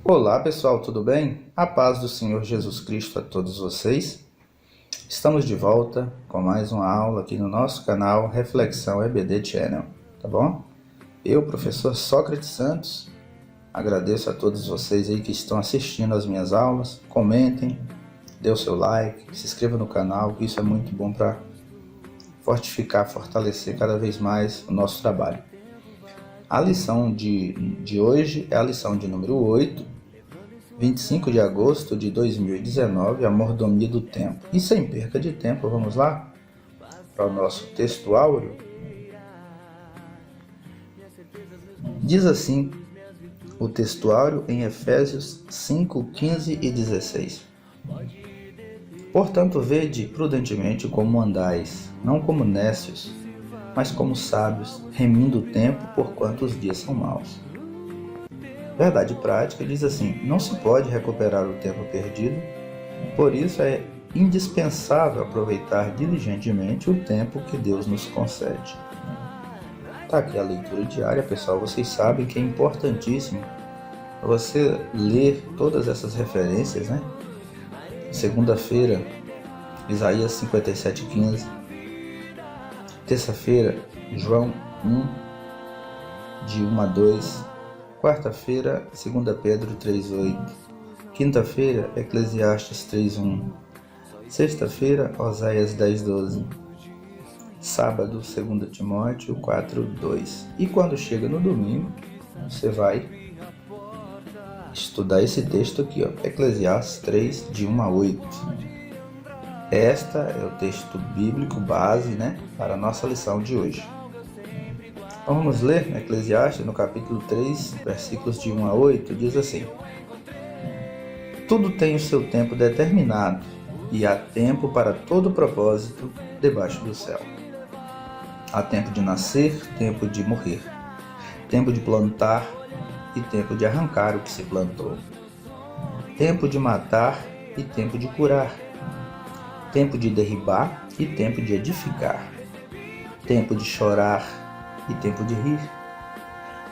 Olá pessoal, tudo bem? A paz do Senhor Jesus Cristo a todos vocês. Estamos de volta com mais uma aula aqui no nosso canal Reflexão EBD Channel, tá bom? Eu, professor Sócrates Santos, agradeço a todos vocês aí que estão assistindo as minhas aulas. Comentem, dê o seu like, se inscreva no canal, que isso é muito bom para fortalecer cada vez mais o nosso trabalho. A lição de hoje é a lição de número 8, 25 de agosto de 2019, a mordomia do tempo. E sem perca de tempo, vamos lá para o nosso texto áureo. Diz assim o texto áureo em Efésios 5, 15 e 16. Portanto, vede prudentemente como andais, não como nécios, mas como sábios, remindo o tempo, porquanto os dias são maus. Verdade prática diz assim: não se pode recuperar o tempo perdido, por isso é indispensável aproveitar diligentemente o tempo que Deus nos concede. Tá aqui a leitura diária, pessoal. Vocês sabem que é importantíssimo você ler todas essas referências, né? Segunda-feira, Isaías 57:15. Terça-feira, João 1, de 1 a 2. Quarta-feira, 2 Pedro 3:8. Quinta-feira, Eclesiastes 3:1. Sexta-feira, Oséias 10:12. Sábado, 2 Timóteo 4:2. E quando chega no domingo, você vai estudar esse texto aqui, ó, Eclesiastes 3, de 1 a 8. Esta é o texto bíblico base, né, para a nossa lição de hoje. Então vamos ler Eclesiastes no capítulo 3, versículos de 1 a 8, diz assim: tudo tem o seu tempo determinado, e há tempo para todo propósito debaixo do céu. Há tempo de nascer, tempo de morrer, tempo de plantar e tempo de arrancar o que se plantou, tempo de matar e tempo de curar, tempo de derribar e tempo de edificar, tempo de chorar e tempo de rir,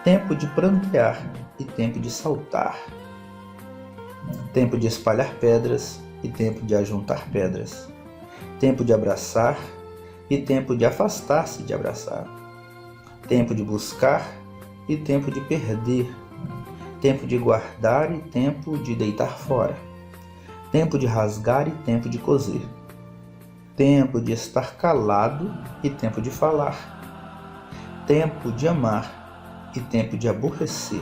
tempo de prantear e tempo de saltar, tempo de espalhar pedras e tempo de ajuntar pedras, tempo de abraçar e tempo de afastar-se de abraçar, tempo de buscar e tempo de perder, tempo de guardar e tempo de deitar fora, tempo de rasgar e tempo de coser, tempo de estar calado e tempo de falar, tempo de amar e tempo de aborrecer,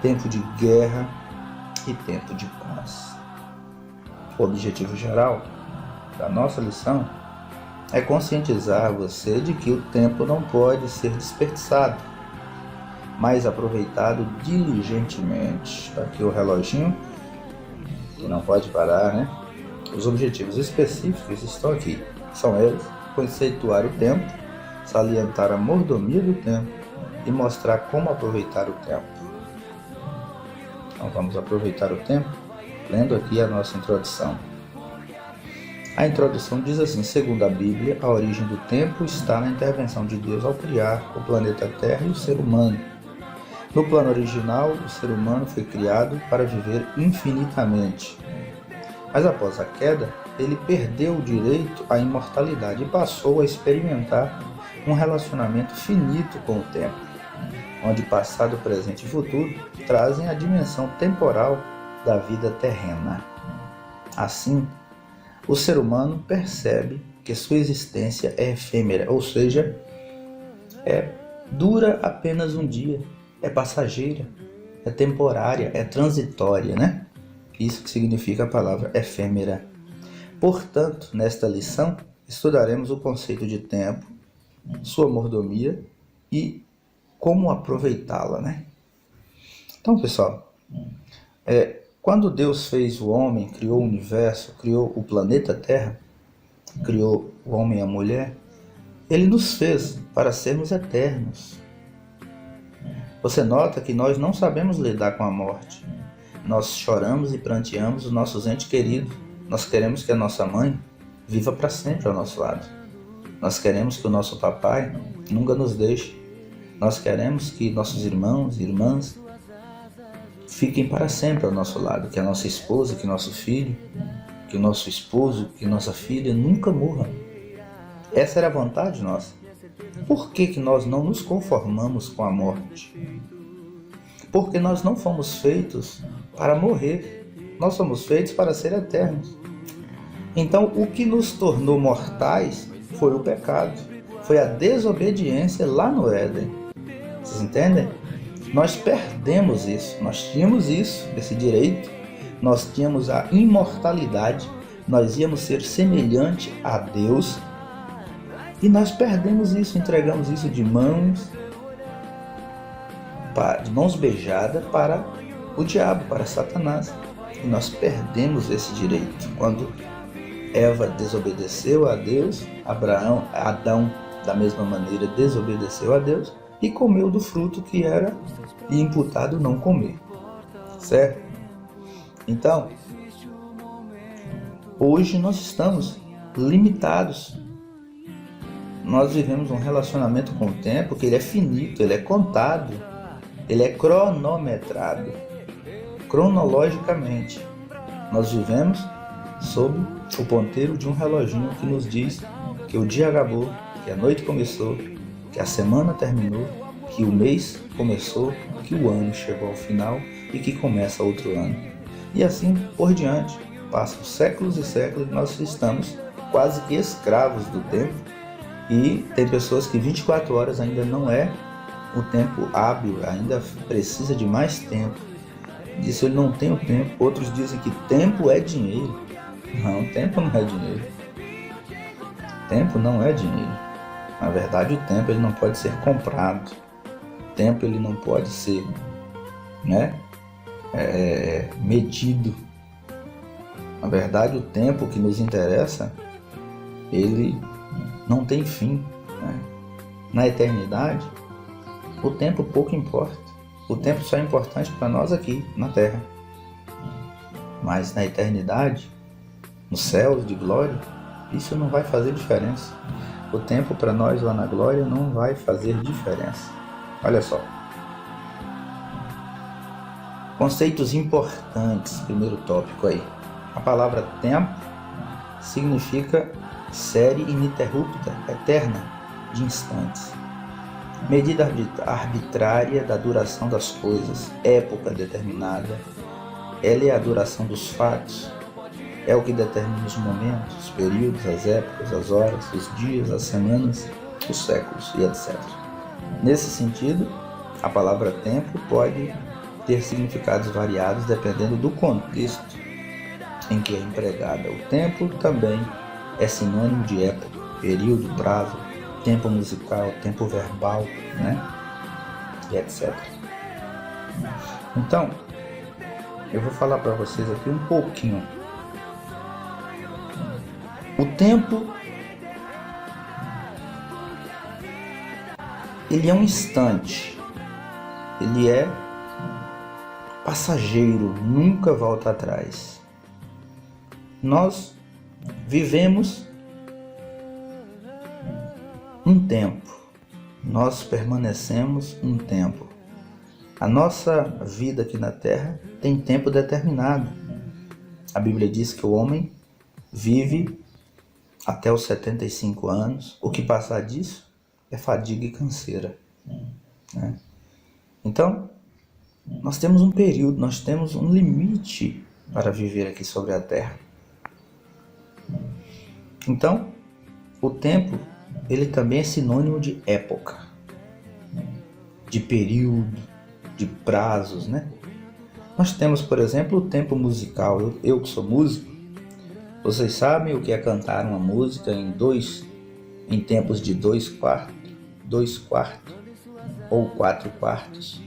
tempo de guerra e tempo de paz. O objetivo geral da nossa lição é conscientizar você de que o tempo não pode ser desperdiçado, mas aproveitado diligentemente. Aqui o reloginho, que não pode parar, né? Os objetivos específicos estão aqui. São eles: conceituar o tempo, salientar a mordomia do tempo e mostrar como aproveitar o tempo. Então vamos aproveitar o tempo lendo aqui a nossa introdução. A introdução diz assim: segundo a Bíblia, a origem do tempo está na intervenção de Deus ao criar o planeta Terra e o ser humano. No plano original, o ser humano foi criado para viver infinitamente. Mas após a queda, ele perdeu o direito à imortalidade e passou a experimentar um relacionamento finito com o tempo, onde passado, presente e futuro trazem a dimensão temporal da vida terrena. Assim, o ser humano percebe que sua existência é efêmera, ou seja, dura apenas um dia, é passageira, é temporária, é transitória, né? Isso que significa a palavra efêmera. Portanto, nesta lição, estudaremos o conceito de tempo, sua mordomia e como aproveitá-la, né? Então, pessoal, quando Deus fez o homem, criou o universo, criou o planeta Terra, criou o homem e a mulher, Ele nos fez para sermos eternos. Você nota que nós não sabemos lidar com a morte. Nós choramos e pranteamos os nossos entes queridos. Nós queremos que a nossa mãe viva para sempre ao nosso lado. Nós queremos que o nosso papai nunca nos deixe. Nós queremos que nossos irmãos e irmãs fiquem para sempre ao nosso lado, que a nossa esposa, que nosso filho, que o nosso esposo, que nossa filha nunca morram. Essa era a vontade nossa. Por que nós não nos conformamos com a morte? Porque nós não fomos feitos para morrer, nós somos feitos para ser eternos. Então, o que nos tornou mortais foi o pecado, foi a desobediência lá no Éden. Vocês entendem? Nós perdemos isso, nós tínhamos isso, esse direito, nós tínhamos a imortalidade, nós íamos ser semelhante a Deus e nós perdemos isso, entregamos isso de mãos beijadas para o diabo, para Satanás. E nós perdemos esse direito. Quando Eva desobedeceu a Deus, Adão, da mesma maneira, desobedeceu a Deus e comeu do fruto que era imputado não comer. Certo? Então, hoje nós estamos limitados. Nós vivemos um relacionamento com o tempo que ele é finito, ele é contado, ele é cronometrado, cronologicamente. Nós vivemos sob o ponteiro de um reloginho que nos diz que o dia acabou, que a noite começou, que a semana terminou, que o mês começou, que o ano chegou ao final e que começa outro ano. E assim por diante. Passam séculos e séculos e nós estamos quase que escravos do tempo. E tem pessoas que 24 horas ainda não é o tempo hábil, ainda precisa de mais tempo. Diz que ele não tem o tempo. Outros dizem que tempo é dinheiro. Não, tempo não é dinheiro. Tempo não é dinheiro. Na verdade, o tempo ele não pode ser comprado. O tempo ele não pode ser, medido. Na verdade, o tempo que nos interessa, ele não tem fim. Na eternidade, o tempo pouco importa. O tempo só é importante para nós aqui, na Terra. Mas na eternidade, nos céus de glória, isso não vai fazer diferença. O tempo para nós lá na glória não vai fazer diferença. Olha só. Conceitos importantes, primeiro tópico aí. A palavra tempo significa série ininterrupta, eterna, de instantes. Medida arbitrária da duração das coisas, época determinada. Ela é a duração dos fatos. É o que determina os momentos, os períodos, as épocas, as horas, os dias, as semanas, os séculos e etc. Nesse sentido, a palavra tempo pode ter significados variados dependendo do contexto em que é empregada. O tempo também é sinônimo de época, período, prazo, tempo musical, tempo verbal, e etc. Então, eu vou falar para vocês aqui um pouquinho. O tempo, ele é um instante, ele é passageiro, nunca volta atrás. Nós vivemos um tempo, nós permanecemos um tempo. A nossa vida aqui na Terra tem tempo determinado. A Bíblia diz que o homem vive até os 75 anos. O que passar disso é fadiga e canseira. Então, nós temos um período, nós temos um limite para viver aqui sobre a Terra. Então, o tempo, ele também é sinônimo de época, de período, de prazos, Nós temos, por exemplo, o tempo musical. Eu que sou músico, vocês sabem o que é cantar uma música em tempos de 2/4, 2/4 ou 4/4,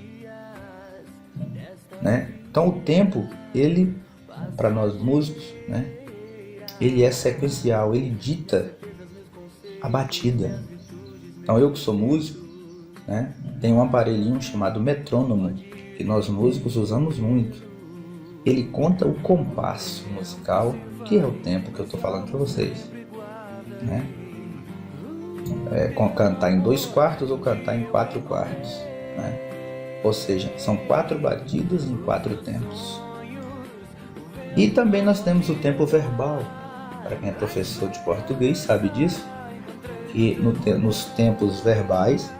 Então o tempo, ele, para nós músicos, ele é sequencial, ele dita a batida. Então eu que sou músico, tem um aparelhinho chamado metrônomo, que nós músicos usamos muito. Ele conta o compasso musical, que é o tempo que eu estou falando para vocês. Cantar em 2/4 ou cantar em 4/4. Ou seja, são 4 batidas em 4 tempos. E também nós temos o tempo verbal. Para quem é professor de português sabe disso, que nos tempos verbais,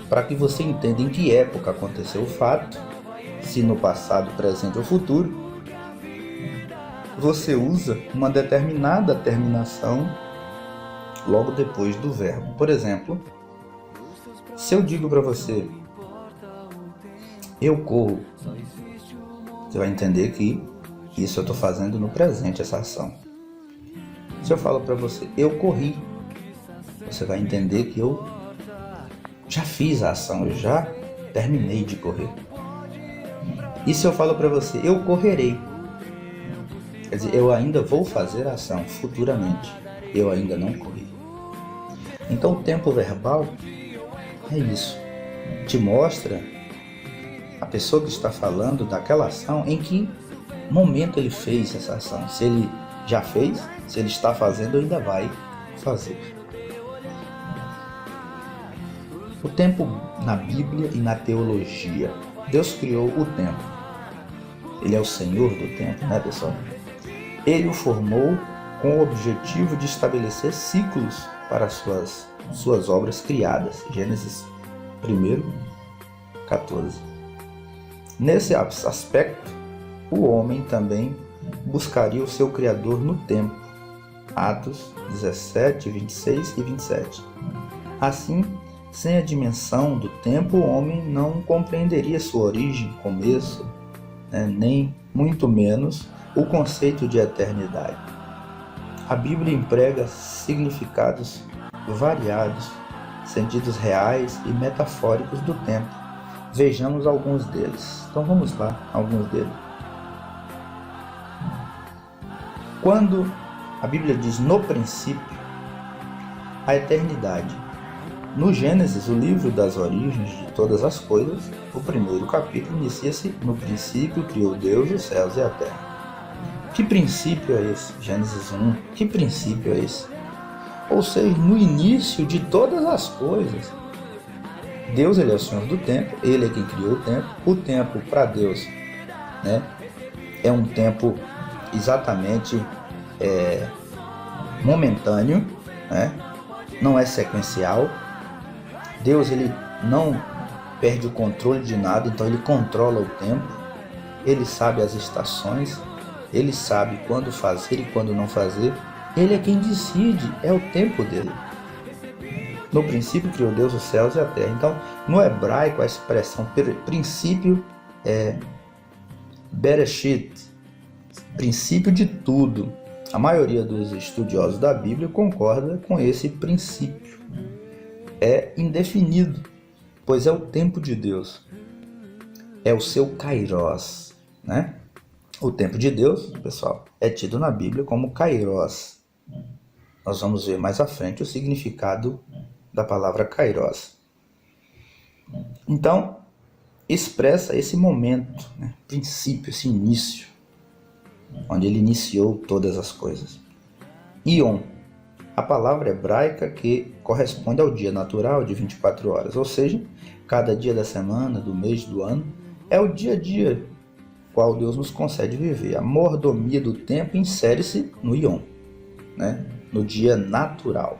para que você entenda em que época aconteceu o fato, se no passado, presente ou futuro, você usa uma determinada terminação logo depois do verbo. Por exemplo, se eu digo para você, eu corro, você vai entender que isso eu estou fazendo no presente, essa ação. Se eu falo para você, eu corri, você vai entender que eu já fiz a ação, eu já terminei de correr. E se eu falo para você, eu correrei, quer dizer, eu ainda vou fazer a ação futuramente, eu ainda não corri. Então o tempo verbal é isso, te mostra a pessoa que está falando daquela ação, em que momento ele fez essa ação, se ele já fez, se ele está fazendo ou ainda vai fazer. O tempo na Bíblia e na teologia. Deus criou o tempo. Ele é o Senhor do tempo, né, pessoal? Ele o formou com o objetivo de estabelecer ciclos para suas obras criadas. Gênesis 1:14. Nesse aspecto, o homem também buscaria o seu Criador no tempo. Atos 17, 26 e 27. Assim, sem a dimensão do tempo, o homem não compreenderia sua origem, começo, nem muito menos o conceito de eternidade. A Bíblia emprega significados variados, sentidos reais e metafóricos do tempo. Vejamos alguns deles. Então vamos lá, alguns deles. Quando a Bíblia diz no princípio, a eternidade. No Gênesis, o livro das origens de todas as coisas, o primeiro capítulo inicia-se: no princípio criou Deus os céus e a terra. Que princípio é esse? Gênesis 1. Que princípio é esse? Ou seja, no início de todas as coisas, Deus, ele é o Senhor do tempo, ele é quem criou o tempo. O tempo para Deus, é um tempo exatamente momentâneo, não é sequencial. Deus, ele não perde o controle de nada, então ele controla o tempo, ele sabe as estações, ele sabe quando fazer e quando não fazer, ele é quem decide, é o tempo dele. No princípio criou Deus os céus e a terra. Então, no hebraico, a expressão princípio é Bereshit, princípio de tudo. A maioria dos estudiosos da Bíblia concorda com esse princípio. É indefinido, pois é o tempo de Deus. É o seu kairos, O tempo de Deus, pessoal, é tido na Bíblia como kairos. Nós vamos ver mais à frente o significado da palavra kairos. Então, expressa esse momento, princípio, esse início, onde ele iniciou todas as coisas. Ion, a palavra hebraica que corresponde ao dia natural de 24 horas, ou seja, cada dia da semana, do mês, do ano, é o dia a dia qual Deus nos concede viver. A mordomia do tempo insere-se no Ion, no dia natural.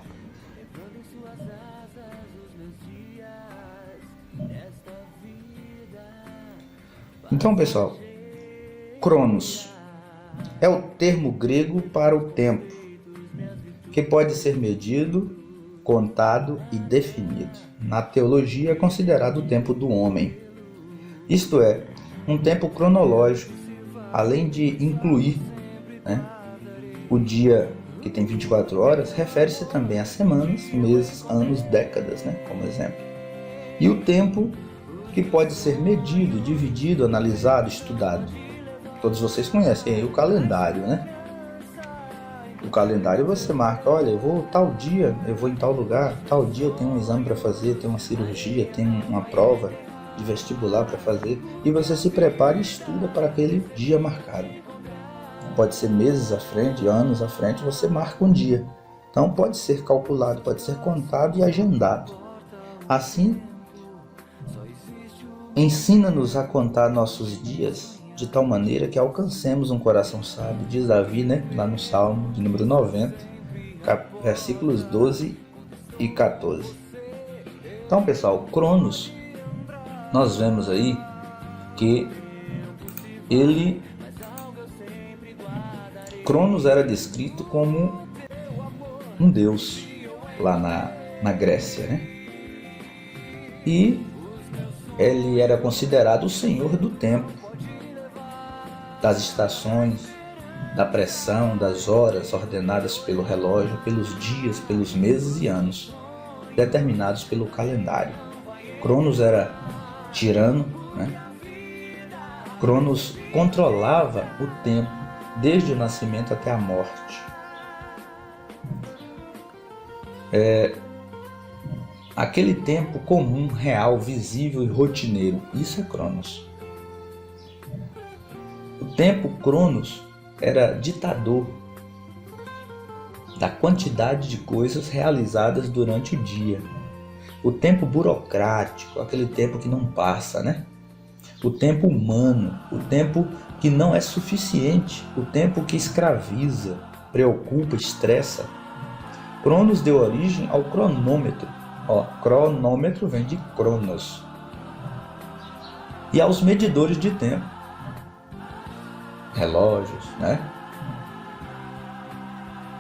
Então, pessoal, Cronos é o termo grego para o tempo, que pode ser medido, contado e definido. Na teologia é considerado o tempo do homem. Isto é, um tempo cronológico, além de incluir o dia que tem 24 horas, refere-se também a semanas, meses, anos, décadas, como exemplo. E o tempo que pode ser medido, dividido, analisado, estudado. Todos vocês conhecem aí o calendário, O calendário você marca, olha, eu vou tal dia, eu vou em tal lugar, tal dia eu tenho um exame para fazer, tenho uma cirurgia, tenho uma prova de vestibular para fazer, e você se prepara e estuda para aquele dia marcado. Pode ser meses à frente, anos à frente, você marca um dia. Então pode ser calculado, pode ser contado e agendado. Assim, Ensina-nos a contar nossos dias de tal maneira que alcancemos um coração sábio, diz Davi, né? Lá no Salmo de número 90, versículos 12 e 14. Então, pessoal, Cronos, nós vemos aí que Cronos era descrito como um deus lá na Grécia, né? E ele era considerado o senhor do tempo, das estações, da pressão, das horas ordenadas pelo relógio, pelos dias, pelos meses e anos, determinados pelo calendário. Cronos era tirano, né? Cronos controlava o tempo desde o nascimento até a morte. Aquele tempo comum, real, visível e rotineiro. Isso é Cronos. O tempo Cronos era ditador da quantidade de coisas realizadas durante o dia. O tempo burocrático, aquele tempo que não passa, né? O tempo humano, o tempo que não é suficiente, o tempo que escraviza, preocupa, estressa. Cronos deu origem ao cronômetro. Cronômetro vem de Cronos. E aos medidores de tempo. Relógios, né?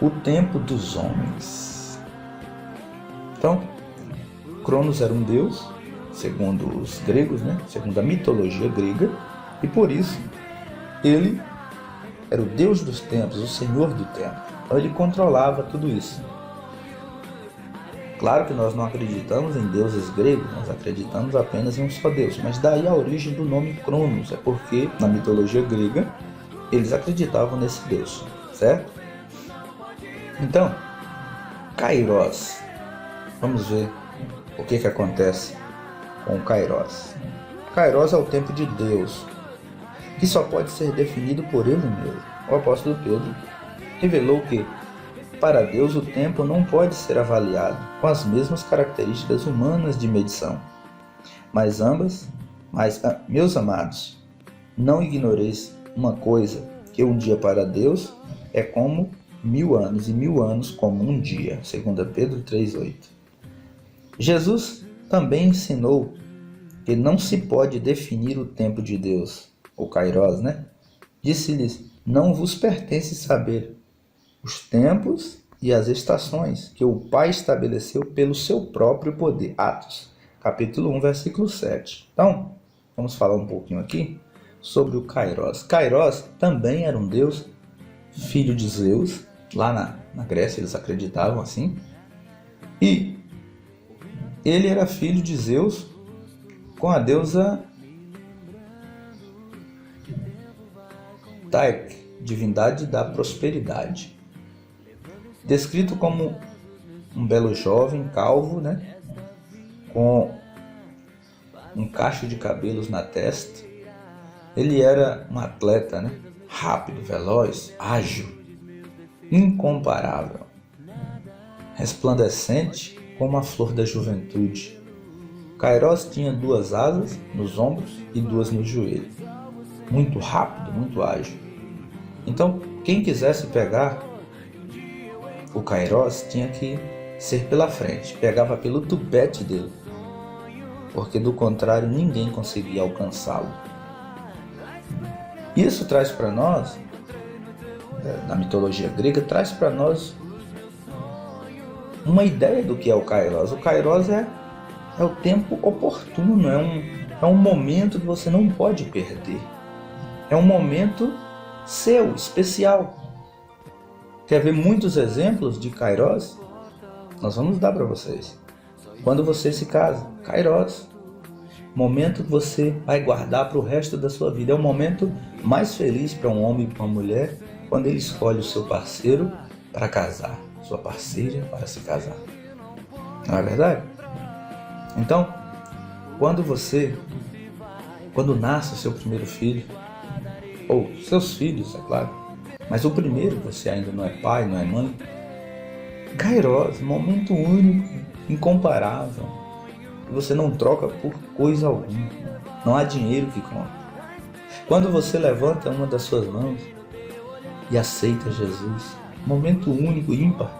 O tempo dos homens. Então, Cronos era um deus, segundo os gregos, né? Segundo a mitologia grega, e por isso ele era o deus dos tempos, o senhor do tempo. Então ele controlava tudo isso. Claro que nós não acreditamos em deuses gregos, nós acreditamos apenas em um só Deus, mas daí a origem do nome Cronos, é porque na mitologia grega eles acreditavam nesse Deus, certo? Então, Kairos, vamos ver o que acontece com Kairos. Kairos é o tempo de Deus, que só pode ser definido por ele mesmo. O apóstolo Pedro revelou que para Deus, o tempo não pode ser avaliado com as mesmas características humanas de medição. Mas, meus amados, não ignoreis uma coisa, que um dia para Deus é como 1000 anos, e 1000 anos como um dia. 2 Pedro 3,8. Jesus também ensinou que não se pode definir o tempo de Deus, o Kairos, né? Disse-lhes, não vos pertence saber os tempos e as estações que o Pai estabeleceu pelo seu próprio poder. Atos, capítulo 1, versículo 7. Então, vamos falar um pouquinho aqui sobre o Kairos. Kairos também era um deus, filho de Zeus. Lá na Grécia eles acreditavam assim. E ele era filho de Zeus com a deusa Tyche, divindade da prosperidade. Descrito como um belo jovem, calvo, né? Com um cacho de cabelos na testa. Ele era um atleta, né? Rápido, veloz, ágil, incomparável, resplandecente como a flor da juventude. Kairos tinha 2 asas nos ombros e 2 no joelho. Muito rápido, muito ágil. Então, quem quisesse pegar o Kairos tinha que ser pela frente, pegava pelo tupete dele, porque do contrário ninguém conseguia alcançá-lo. Isso traz para nós, na mitologia grega, traz para nós uma ideia do que é o Kairos. O Kairos é o tempo oportuno, é um momento que você não pode perder. É um momento seu, especial. Quer ver muitos exemplos de Kairos? Nós vamos dar para vocês. Quando você se casa, Kairos. Momento que você vai guardar para o resto da sua vida. É o momento mais feliz para um homem e para uma mulher quando ele escolhe o seu parceiro para casar, sua parceira para se casar. Não é verdade? Então, quando nasce o seu primeiro filho, ou seus filhos, é claro, mas o primeiro, você ainda não é pai, não é mãe, Kairos, momento único, incomparável, que você não troca por coisa alguma. Não há dinheiro que compre. Quando você levanta uma das suas mãos e aceita Jesus, momento único, ímpar,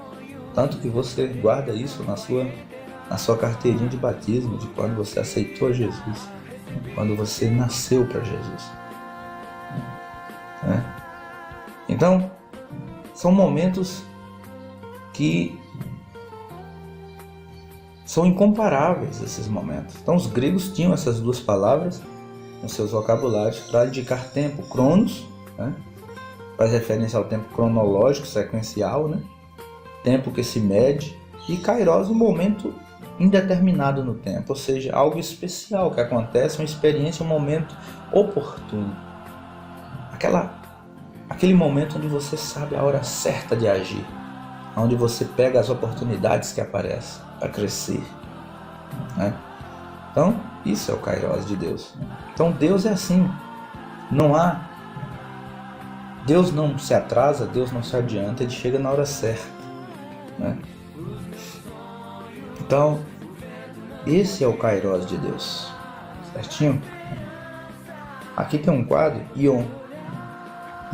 tanto que você guarda isso na sua carteirinha de batismo, de quando você aceitou Jesus, quando você nasceu para Jesus. Então, são momentos que são incomparáveis, esses momentos. Então, os gregos tinham essas duas palavras nos seus vocabulários para indicar tempo. Cronos, faz referência ao tempo cronológico, sequencial, tempo que se mede, e kairos, um momento indeterminado no tempo, ou seja, algo especial que acontece, uma experiência, um momento oportuno. Aquele momento onde você sabe a hora certa de agir, onde você pega as oportunidades que aparecem para crescer. Então, isso é o kairos de Deus. Então, Deus é assim. Deus não se atrasa, Deus não se adianta, Ele chega na hora certa. Então, esse é o kairos de Deus. Certinho? Aqui tem um quadro, Yom.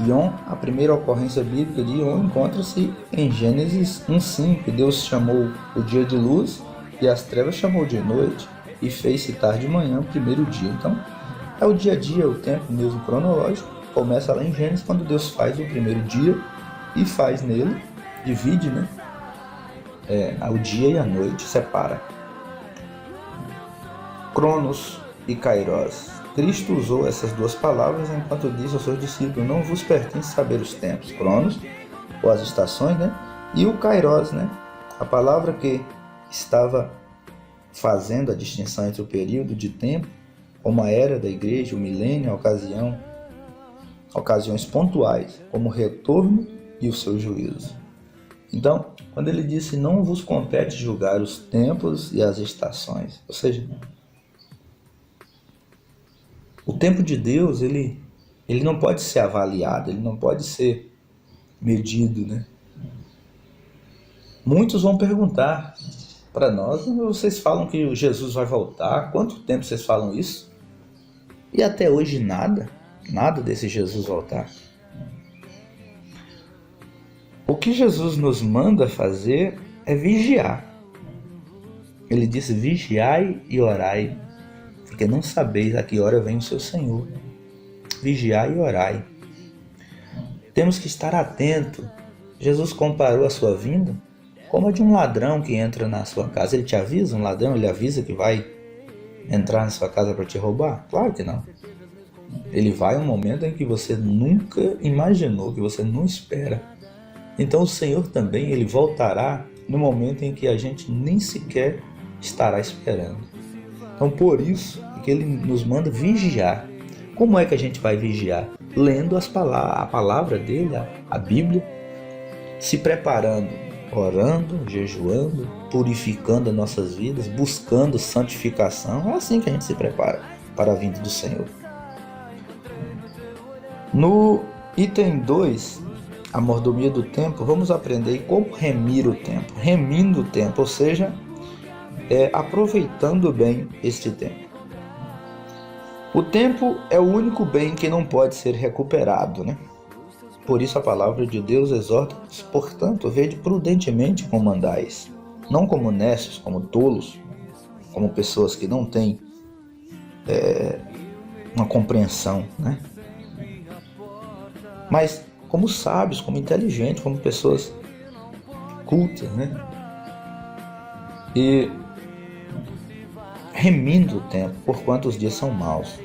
Yom, a primeira ocorrência bíblica de Yom, encontra-se em Gênesis 1:5, que Deus chamou o dia de luz e as trevas chamou de noite e fez-se tarde de manhã o primeiro dia. Então, é o dia a dia, o tempo mesmo cronológico, começa lá em Gênesis, quando Deus faz o primeiro dia e faz nele, divide, o dia e a noite, separa. Cronos e kairos. Cristo usou essas duas palavras enquanto disse aos seus discípulos: não vos pertence saber os tempos. Cronos, ou as estações, e o kairos, a palavra que estava fazendo a distinção entre o período de tempo, como a era da igreja, o milênio, ocasiões pontuais, como o retorno e o seu juízo. Então, quando ele disse: não vos compete julgar os tempos e as estações, ou seja, o tempo de Deus, ele não pode ser avaliado, ele não pode ser medido, Muitos vão perguntar para nós: vocês falam que Jesus vai voltar, quanto tempo vocês falam isso? E até hoje nada desse Jesus voltar. O que Jesus nos manda fazer é vigiar. Ele disse: vigiai e orai, porque não sabeis a que hora vem o seu Senhor. Vigiai e orai. Temos que estar atento. Jesus comparou a sua vinda como a de um ladrão que entra na sua casa. Ele te avisa, um ladrão, ele avisa que vai entrar na sua casa para te roubar? Claro que não. Ele vai em um momento em que você nunca imaginou, que você não espera. Então o Senhor também, Ele voltará no momento em que a gente nem sequer estará esperando. Então por isso que Ele nos manda vigiar. Como é que a gente vai vigiar? Lendo a palavra dele, a Bíblia, se preparando, orando, jejuando, purificando as nossas vidas, buscando santificação. É assim que a gente se prepara para a vinda do Senhor. No item 2, a mordomia do tempo, vamos aprender como remir o tempo. Remindo o tempo, ou seja, aproveitando bem este tempo. O tempo é o único bem que não pode ser recuperado, Por isso a palavra de Deus exorta-nos: portanto, vede prudentemente como andais, não como necios, como tolos, como pessoas que não têm uma compreensão, mas como sábios, como inteligentes, como pessoas cultas, E remindo o tempo, porquanto os dias são maus.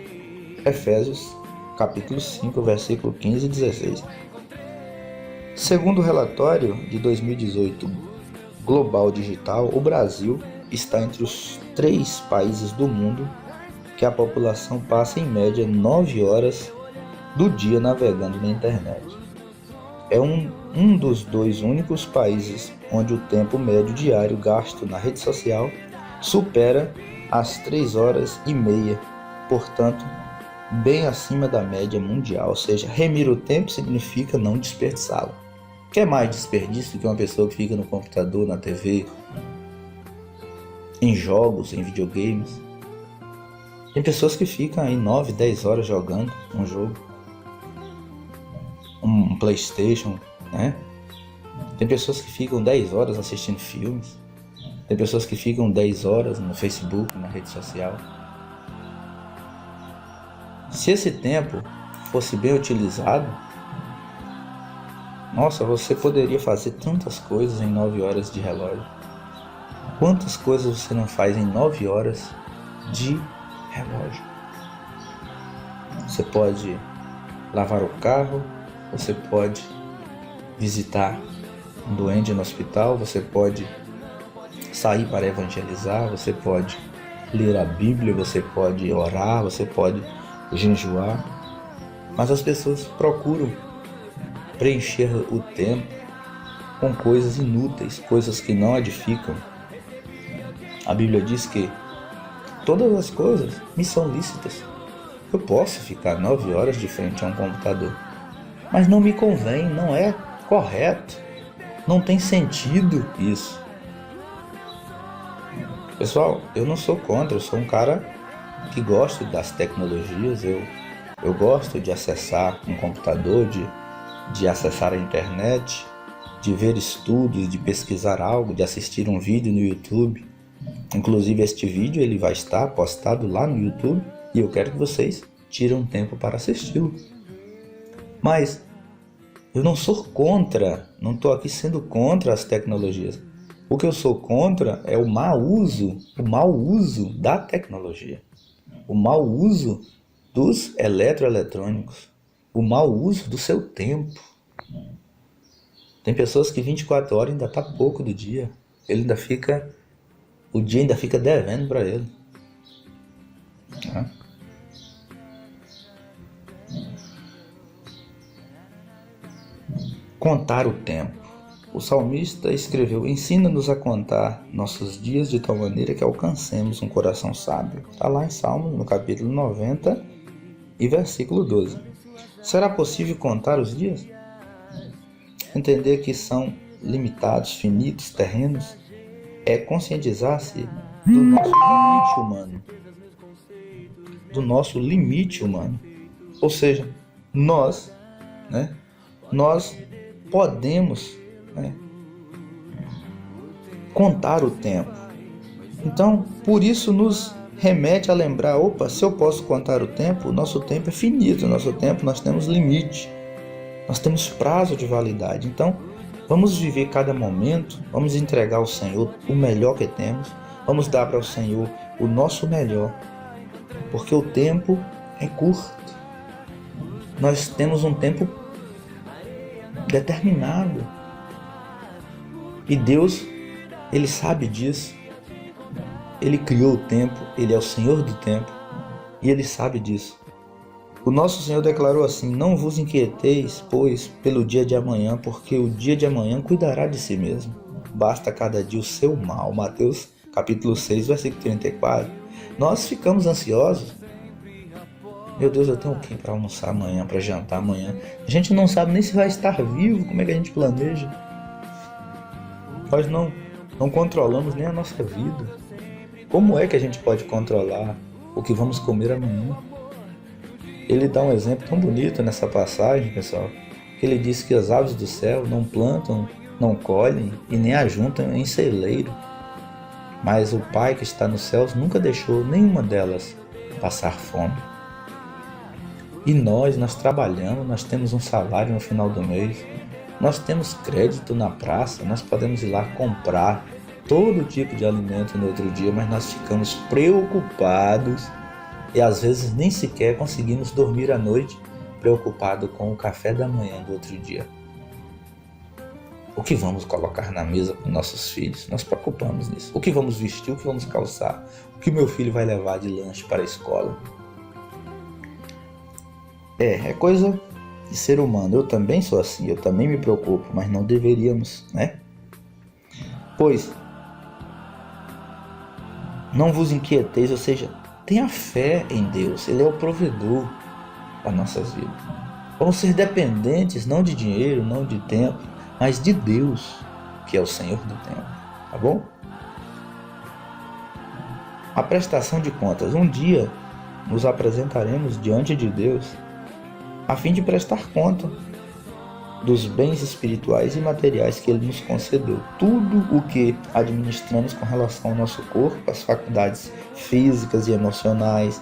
Efésios capítulo 5, versículo 15 e 16. Segundo o relatório de 2018 Global Digital, o Brasil está entre os 3 países do mundo que a população passa em média 9 horas do dia navegando na internet. É um dos 2 únicos países onde o tempo médio diário gasto na rede social supera as 3 horas e meia, portanto, bem acima da média mundial. Ou seja, remir o tempo significa não desperdiçá-lo. Quer mais desperdício do que uma pessoa que fica no computador, na TV, em jogos, em videogames? Tem pessoas que ficam aí 9, 10 horas jogando um jogo, um PlayStation, né? Tem pessoas que ficam 10 horas assistindo filmes. Tem pessoas que ficam 10 horas no Facebook, na rede social. Se esse tempo fosse bem utilizado, nossa, você poderia fazer tantas coisas em 9 horas de relógio. Quantas coisas você não faz em 9 horas de relógio? Você pode lavar o carro, você pode visitar um doente no hospital, você pode sair para evangelizar, você pode ler a Bíblia, você pode orar, você pode jejuar. Mas as pessoas procuram preencher o tempo com coisas inúteis, coisas que não edificam. A Bíblia diz que todas as coisas me são lícitas. Eu posso ficar 9 horas de frente a um computador, mas não me convém, não é correto, não tem sentido isso. Pessoal, eu não sou contra, eu sou um cara que gosta das tecnologias, eu gosto de acessar um computador, de acessar a internet, de ver estudos, de pesquisar algo, de assistir um vídeo no YouTube. Inclusive este vídeo ele vai estar postado lá no YouTube e eu quero que vocês tirem um tempo para assisti-lo. Mas eu não sou contra, não estou aqui sendo contra as tecnologias. O que eu sou contra é o mau uso da tecnologia, o mau uso dos eletroeletrônicos, o mau uso do seu tempo. Tem pessoas que 24 horas ainda está pouco do dia, o dia ainda fica devendo para ele. Contar o tempo. O salmista escreveu: ensina-nos a contar nossos dias de tal maneira que alcancemos um coração sábio. Está lá em Salmos, no capítulo 90 e versículo 12. Será possível contar os dias? Entender que são limitados, finitos, terrenos, é conscientizar-se do nosso limite humano. Ou seja, nós podemos contar o tempo. Então, por isso nos remete a lembrar, se eu posso contar o tempo, o nosso tempo é finito, nós temos limite, nós temos prazo de validade. Então, vamos viver cada momento, vamos entregar ao Senhor o melhor que temos, vamos dar para o Senhor o nosso melhor, porque o tempo é curto. Nós temos um tempo determinado. E Deus, Ele sabe disso. Ele criou o tempo, Ele é o Senhor do tempo e Ele sabe disso. O nosso Senhor declarou assim: não vos inquieteis, pois, pelo dia de amanhã, porque o dia de amanhã cuidará de si mesmo. Basta cada dia o seu mal. Mateus capítulo 6, versículo 34. Nós ficamos ansiosos. Meu Deus, eu tenho o que para almoçar amanhã, para jantar amanhã? A gente não sabe nem se vai estar vivo, como é que a gente planeja? Nós não controlamos nem a nossa vida. Como é que a gente pode controlar o que vamos comer amanhã? Ele dá um exemplo tão bonito nessa passagem, pessoal, que ele diz que as aves do céu não plantam, não colhem e nem ajuntam em celeiro. Mas o Pai que está nos céus nunca deixou nenhuma delas passar fome. E nós trabalhamos, nós temos um salário no final do mês, nós temos crédito na praça, nós podemos ir lá comprar todo tipo de alimento no outro dia, mas nós ficamos preocupados e às vezes nem sequer conseguimos dormir à noite, preocupado com o café da manhã do outro dia. O que vamos colocar na mesa para nossos filhos? Nós preocupamos nisso. O que vamos vestir, o que vamos calçar, o que meu filho vai levar de lanche para a escola. É coisa de ser humano. Eu também sou assim, eu também me preocupo, mas não deveríamos, né? Pois, não vos inquieteis, ou seja, tenha fé em Deus, Ele é o provedor das nossas vidas. Vamos ser dependentes não de dinheiro, não de tempo, mas de Deus, que é o Senhor do tempo, tá bom? A prestação de contas. Um dia nos apresentaremos diante de Deus a fim de prestar conta dos bens espirituais e materiais que Ele nos concedeu. Tudo o que administramos com relação ao nosso corpo, as faculdades físicas e emocionais,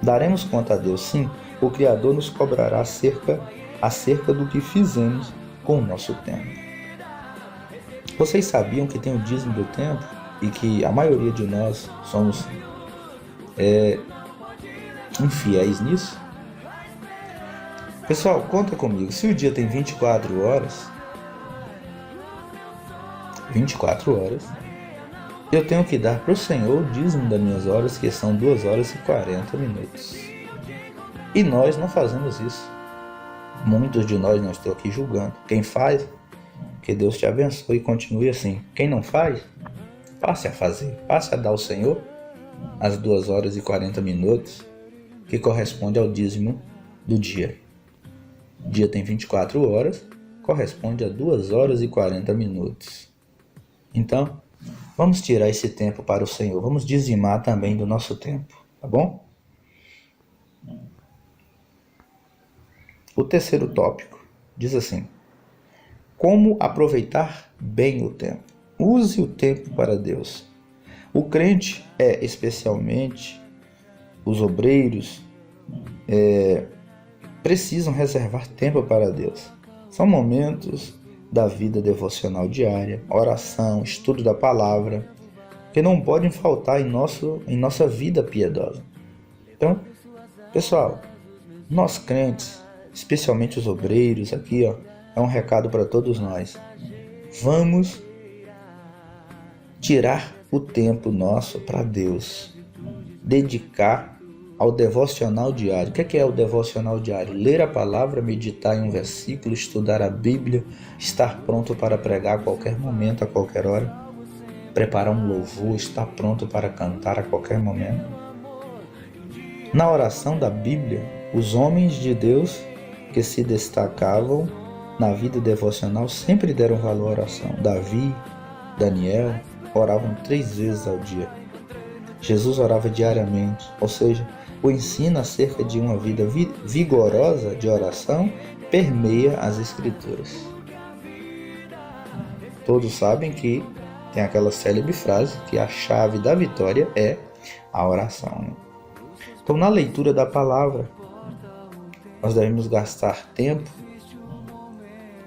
daremos conta a Deus. Sim, o Criador nos cobrará acerca do que fizemos com o nosso tempo. Vocês sabiam que tem o dízimo do tempo e que a maioria de nós somos infiéis nisso? Pessoal, conta comigo, se o dia tem 24 horas, eu tenho que dar para o Senhor o dízimo das minhas horas, que são 2 horas e 40 minutos. E nós não fazemos isso. Muitos de nós não estão aqui julgando. Quem faz, que Deus te abençoe e continue assim. Quem não faz, passe a fazer. Passe a dar ao Senhor as 2 horas e 40 minutos, que corresponde ao dízimo do dia. O dia tem 24 horas, corresponde a 2 horas e 40 minutos. Então, vamos tirar esse tempo para o Senhor. Vamos dizimar também do nosso tempo, tá bom? O terceiro tópico diz assim: como aproveitar bem o tempo? Use o tempo para Deus. O crente especialmente os obreiros, precisam reservar tempo para Deus. São momentos da vida devocional diária, oração, estudo da palavra, que não podem faltar em nossa vida piedosa. Então, pessoal, nós crentes, especialmente os obreiros, aqui é um recado para todos nós. Vamos tirar o tempo nosso para Deus, dedicar ao devocional diário. O que é o devocional diário? Ler a palavra, meditar em um versículo, estudar a Bíblia, estar pronto para pregar a qualquer momento, a qualquer hora, preparar um louvor, estar pronto para cantar a qualquer momento. Na oração da Bíblia, os homens de Deus que se destacavam na vida devocional sempre deram valor à oração. Davi, Daniel oravam 3 vezes ao dia. Jesus orava diariamente, ou seja, o ensino acerca de uma vida vigorosa de oração permeia as Escrituras. Todos sabem que tem aquela célebre frase que a chave da vitória é a oração. Então, na leitura da palavra, nós devemos gastar tempo,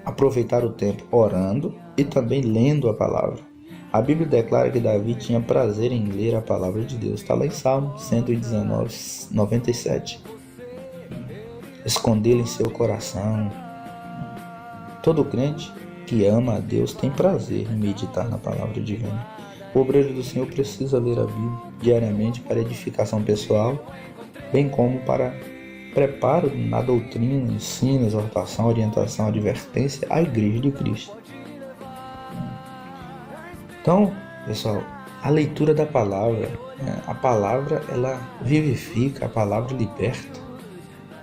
aproveitar o tempo orando e também lendo a palavra. A Bíblia declara que Davi tinha prazer em ler a palavra de Deus. Está lá em Salmo 119, 97. Escondê-la em seu coração. Todo crente que ama a Deus tem prazer em meditar na palavra divina. O obreiro do Senhor precisa ler a Bíblia diariamente para edificação pessoal, bem como para preparo na doutrina, ensino, exortação, orientação, advertência à Igreja de Cristo. Então, pessoal, a leitura da palavra, a palavra ela vivifica, a palavra liberta,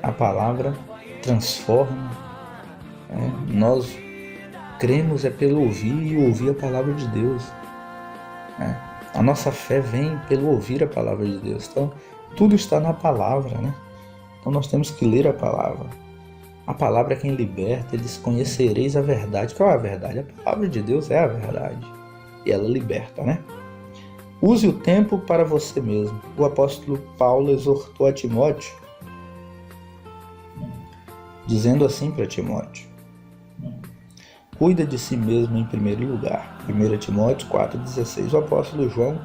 a palavra transforma. Nós cremos pelo ouvir e ouvir a palavra de Deus. A nossa fé vem pelo ouvir a palavra de Deus. Então, tudo está na palavra, né? Então, nós temos que ler a palavra. A palavra é quem liberta, eles conhecereis a verdade. Qual é a verdade? A palavra de Deus é a verdade. E ela liberta, né? Use o tempo para você mesmo. O apóstolo Paulo exortou a Timóteo, dizendo assim para Timóteo: cuida de si mesmo em primeiro lugar. 1 Timóteo 4,16. O apóstolo João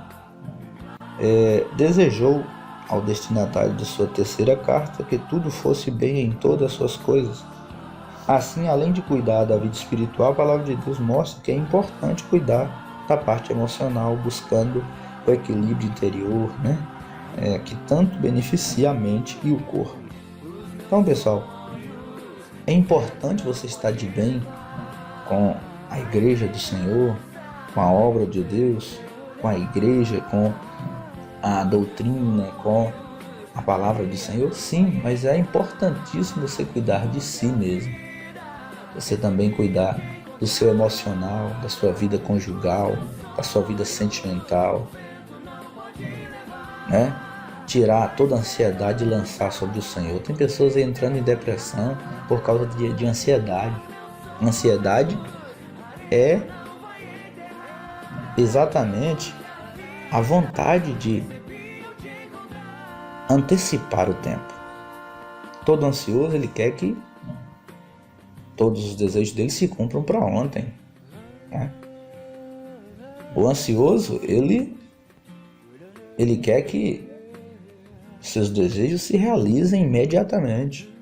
desejou ao destinatário de sua terceira carta que tudo fosse bem em todas as suas coisas. Assim, além de cuidar da vida espiritual, a palavra de Deus mostra que é importante cuidar da parte emocional, buscando o equilíbrio interior, né? Que tanto beneficia a mente e o corpo. Então, pessoal, é importante você estar de bem com a igreja do Senhor, com a obra de Deus, com a igreja, com a doutrina, com a palavra do Senhor? Sim, mas é importantíssimo você cuidar de si mesmo. Você também cuidar do seu emocional, da sua vida conjugal, da sua vida sentimental, né? tirar toda a ansiedade e lançar sobre o Senhor. Tem pessoas entrando em depressão por causa de ansiedade. Ansiedade é exatamente a vontade de antecipar o tempo. Todo ansioso, ele quer que todos os desejos dele se cumpram para ontem, né? O ansioso, ele quer que seus desejos se realizem imediatamente.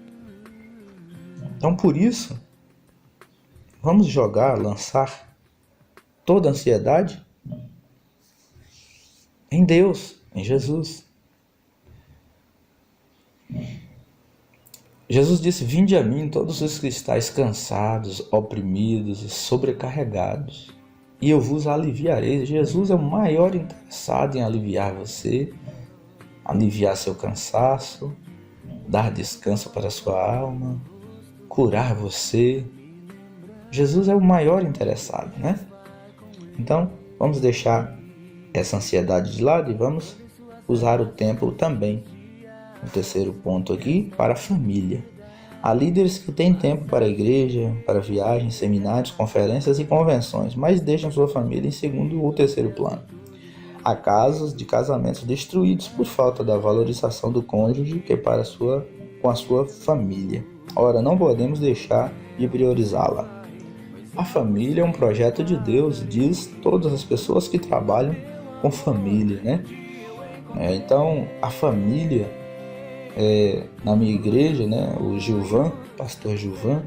Então, por isso, vamos lançar toda a ansiedade em Deus, em Jesus. Jesus disse: vinde a mim todos os que estáis cansados, oprimidos e sobrecarregados, e eu vos aliviarei. Jesus é o maior interessado em aliviar você, aliviar seu cansaço, dar descanso para a sua alma, curar você. Jesus é o maior interessado, né? Então, vamos deixar essa ansiedade de lado e vamos usar o tempo também. O terceiro ponto aqui, para a família. Há líderes que têm tempo para a igreja, para viagens, seminários, conferências e convenções, mas deixam sua família em segundo ou terceiro plano. Há casos de casamentos destruídos por falta da valorização do cônjuge que para com a sua família. Ora, não podemos deixar de priorizá-la. A família é um projeto de Deus, diz todas as pessoas que trabalham com família, né? Então, a família, na minha igreja, né, o Gilvan, pastor Gilvan,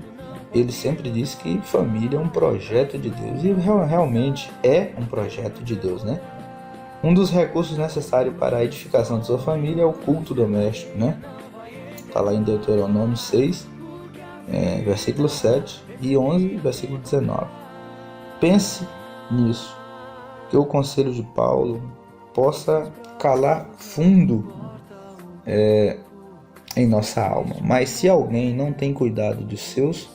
ele sempre diz que família é um projeto de Deus, e realmente é um projeto de Deus, né? Um dos recursos necessários para a edificação de sua família é o culto doméstico, né? Está lá em Deuteronômio 6, versículo 7 e 11, versículo 19. Pense nisso, que o conselho de Paulo possa calar fundo em nossa alma. Mas se alguém não tem cuidado dos seus,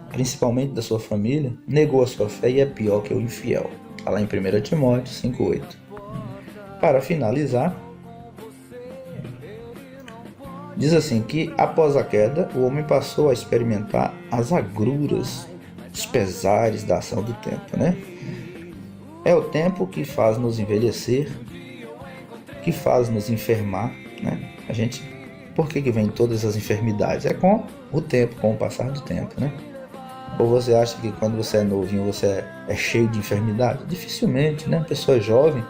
principalmente da sua família, negou a sua fé e é pior que o infiel. Está lá em 1 Timóteo 5,8. Para finalizar, diz assim que após a queda, o homem passou a experimentar as agruras, os pesares da ação do tempo, né? É o tempo que faz nos envelhecer, que faz nos enfermar, né? Por que vem todas as enfermidades? É com o tempo, com o passar do tempo, né? Ou você acha que quando você é novinho você é cheio de enfermidade? Dificilmente, né? Pessoa jovem,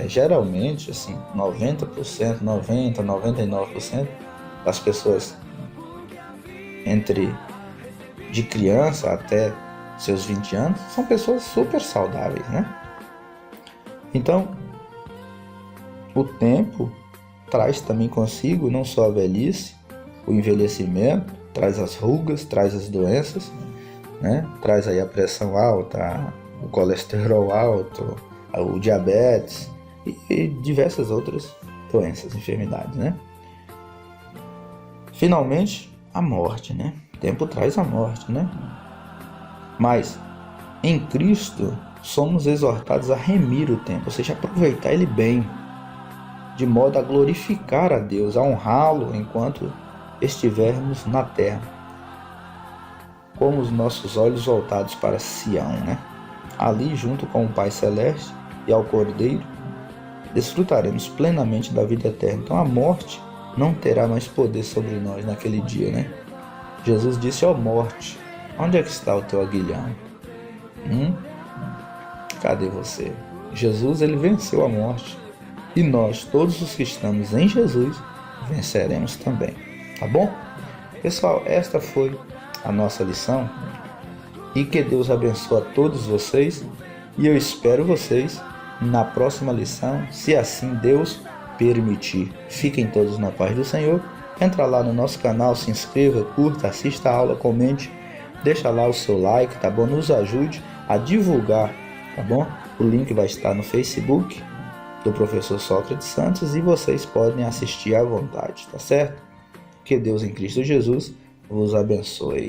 geralmente, assim, 90%, 90%, 99% das pessoas de criança até seus 20 anos são pessoas super saudáveis, né? Então, o tempo traz também consigo não só a velhice, o envelhecimento, traz as rugas, traz as doenças, né? Traz aí a pressão alta, o colesterol alto, o diabetes e diversas outras doenças, enfermidades, né? Finalmente, a morte, né? O tempo traz a morte, né? Mas em Cristo somos exortados a remir o tempo, ou seja, aproveitar ele bem, de modo a glorificar a Deus, a honrá-lo enquanto estivermos na terra, com os nossos olhos voltados para Sião, né? Ali, junto com o Pai Celeste e ao Cordeiro, desfrutaremos plenamente da vida eterna. Então a morte não terá mais poder sobre nós naquele dia, né? Jesus disse: ó morte, onde é que está o teu aguilhão? Cadê você? Jesus, ele venceu a morte. E nós, todos os que estamos em Jesus, venceremos também. Tá bom? Pessoal, esta foi a nossa lição. E que Deus abençoe a todos vocês. E eu espero vocês na próxima lição, se assim Deus permitir. Fiquem todos na paz do Senhor. Entra lá no nosso canal, se inscreva, curta, assista a aula, comente. Deixa lá o seu like, tá bom? Nos ajude a divulgar, tá bom? O link vai estar no Facebook do professor Sócrates Santos e vocês podem assistir à vontade, tá certo? Que Deus em Cristo Jesus vos abençoe.